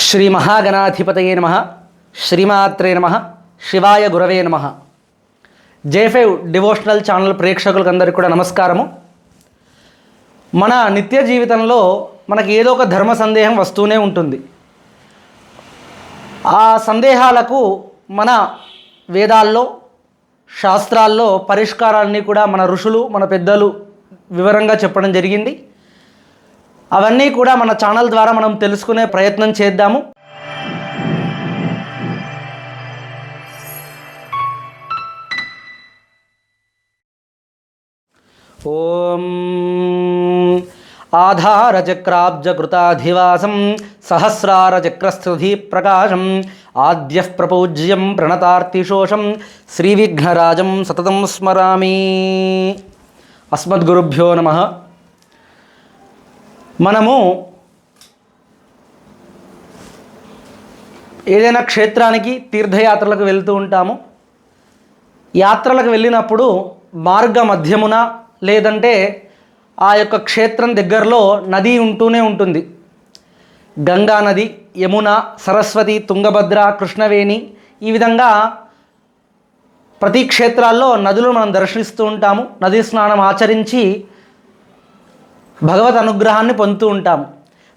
శ్రీ మహాగణాధిపతయే నమః. శ్రీమాత్రే నమః. శివాయ గురవే నమః. J5 డివోషనల్ ఛానల్ ప్రేక్షకులకు అందరికీ కూడా నమస్కారము. మన నిత్య జీవితంలో మనకి ఏదో ఒక ధర్మ సందేహం వస్తూనే ఉంటుంది. ఆ సందేహాలకు మన వేదాల్లో శాస్త్రాల్లో పరిష్కారాన్ని కూడా మన ఋషులు మన పెద్దలు వివరంగా చెప్పడం జరిగింది. అవన్నీ కూడా మన ఛానల్ ద్వారా మనం తెలుసుకునే ప్రయత్నం చేద్దాము. ఓం ఆధారచక్రాబ్జకృతాధివాసం సహస్రారచక్రస్థితి ప్రకాశం ఆద్యః ప్రపూజ్యం ప్రణతార్తిశోషం శ్రీవిఘ్నరాజం సతతం స్మరామి. అస్మద్గురుభ్యో నమః. మనము ఏదైనా క్షేత్రానికి తీర్థయాత్రలకు వెళ్తూ ఉంటాము. యాత్రలకు వెళ్ళినప్పుడు మార్గ మధ్యమున లేదంటే ఆ యొక్క క్షేత్రం దగ్గరలో నది ఉంటూనే ఉంటుంది. గంగా నది, యమున, సరస్వతి, తుంగభద్ర, కృష్ణవేణి, ఈ విధంగా ప్రతి క్షేత్రాల్లో నదులు మనం దర్శిస్తూ ఉంటాము. నదీ స్నానం ఆచరించి భగవత్ అనుగ్రహాన్ని పొందుతూ ఉంటాము.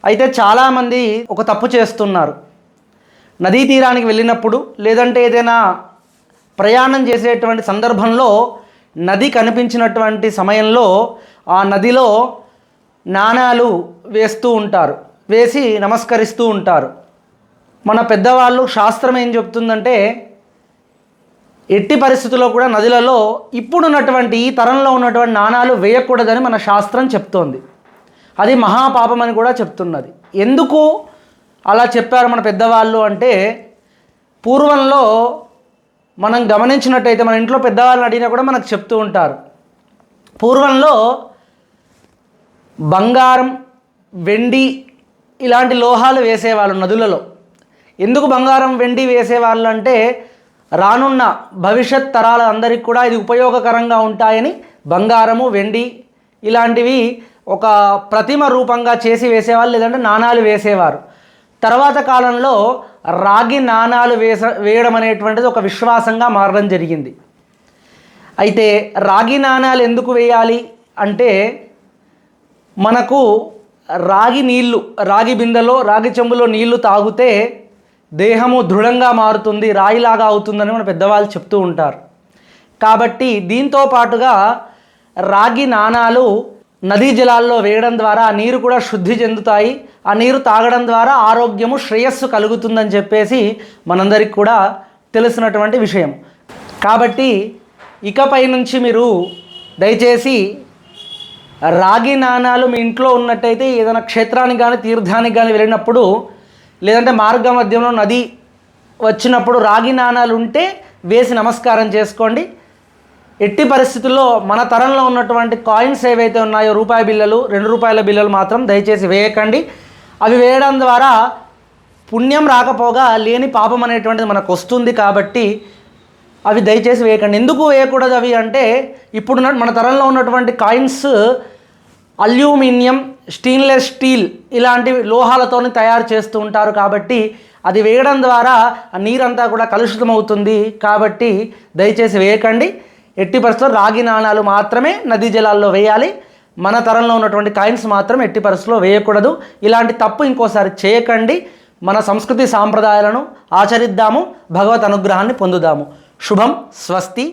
అయితే చాలామంది ఒక తప్పు చేస్తున్నారు. నదీ తీరానికి వెళ్ళినప్పుడు లేదంటే ఏదైనా ప్రయాణం చేసేటువంటి సందర్భంలో నది కనిపించినటువంటి సమయంలో ఆ నదిలో నాణాలు వేస్తూ ఉంటారు, వేసి నమస్కరిస్తూ ఉంటారు. మన పెద్దవాళ్ళు శాస్త్రం ఏం చెప్తుందంటే ఎట్టి పరిస్థితుల్లో కూడా నదులలో ఇప్పుడున్నటువంటి ఈ తరంలో ఉన్నటువంటి నాణాలు వేయకూడదని మన శాస్త్రం చెప్తోంది. అది మహాపాపం అని కూడా చెప్తున్నది. ఎందుకు అలా చెప్పారు మన పెద్దవాళ్ళు అంటే, పూర్వంలో మనం గమనించినట్టయితే మన ఇంట్లో పెద్దవాళ్ళని అడిగినా కూడా మనకు చెప్తూ ఉంటారు. పూర్వంలో బంగారం, వెండి ఇలాంటి లోహాలు వేసేవాళ్ళు నదులలో. ఎందుకు బంగారం, వెండి వేసేవాళ్ళు అంటే రానున్న భవిష్యత్ తరాల అందరికీ కూడా ఇది ఉపయోగకరంగా ఉంటాయని బంగారము, వెండి ఇలాంటివి ఒక ప్రతిమ రూపంగా చేసి వేసేవాళ్ళు, లేదంటే నాణాలు వేసేవారు. తర్వాత కాలంలో రాగి నాణాలు వేయడం అనేటువంటిది ఒక విశ్వాసంగా మారడం జరిగింది. అయితే రాగి నాణాలు ఎందుకు వేయాలి అంటే, మనకు రాగి నీళ్ళు, రాగి బిందెలో, రాగి చెంబులో నీళ్లు తాగితే దేహము దృఢంగా మారుతుంది, రాయిలాగా అవుతుందని మన పెద్దవాళ్ళు చెప్తూ ఉంటారు. కాబట్టి దీంతో పాటుగా రాగి నాణాలు నదీ జలాల్లో వేయడం ద్వారా ఆ నీరు కూడా శుద్ధి చెందుతాయి. ఆ నీరు తాగడం ద్వారా ఆరోగ్యము, శ్రేయస్సు కలుగుతుందని చెప్పేసి మనందరికి కూడా తెలిసినటువంటి విషయం. కాబట్టి ఇకపై నుంచి మీరు దయచేసి రాగి నాణాలు మీ ఇంట్లో ఉన్నట్టయితే ఏదైనా క్షేత్రానికి కానీ తీర్థానికి కానీ వెళ్ళినప్పుడు, లేదంటే మార్గ మధ్యంలో నది వచ్చినప్పుడు రాగి నాణాలు ఉంటే వేసి నమస్కారం చేసుకోండి. ఎట్టి పరిస్థితుల్లో మన తరంలో ఉన్నటువంటి కాయిన్స్ ఏవైతే ఉన్నాయో, రూపాయి బిళ్ళలు, 2 రూపాయల బిళ్ళలు మాత్రం దయచేసి వేయకండి. అవి వేయడం ద్వారా పుణ్యం రాకపోగా లేని పాపం అనేటువంటిది మనకు వస్తుంది. కాబట్టి అవి దయచేసి వేయకండి. ఎందుకు వేయకూడదు అవి అంటే, ఇప్పుడు మన తరంలో ఉన్నటువంటి కాయిన్స్ అల్యూమినియం, స్టెయిన్లెస్ స్టీల్ ఇలాంటి లోహాలతో తయారు చేస్తూ ఉంటారు. కాబట్టి అది వేయడం ద్వారా ఆ నీరంతా కూడా కలుషితం అవుతుంది. కాబట్టి దయచేసి వేయకండి. ఎట్టి పరిస్థితుల్లో రాగి నాణాలు మాత్రమే నదీ జలాల్లో వేయాలి. మన తరంలో ఉన్నటువంటి కాయిన్స్ మాత్రం ఎట్టి పరిస్థితుల్లో వేయకూడదు. ఇలాంటి తప్పు ఇంకోసారి చేయకండి. మన సంస్కృతి సాంప్రదాయాలను ఆచరిద్దాము, భగవత్ అనుగ్రహాన్ని పొందుదాము. శుభం. స్వస్తి.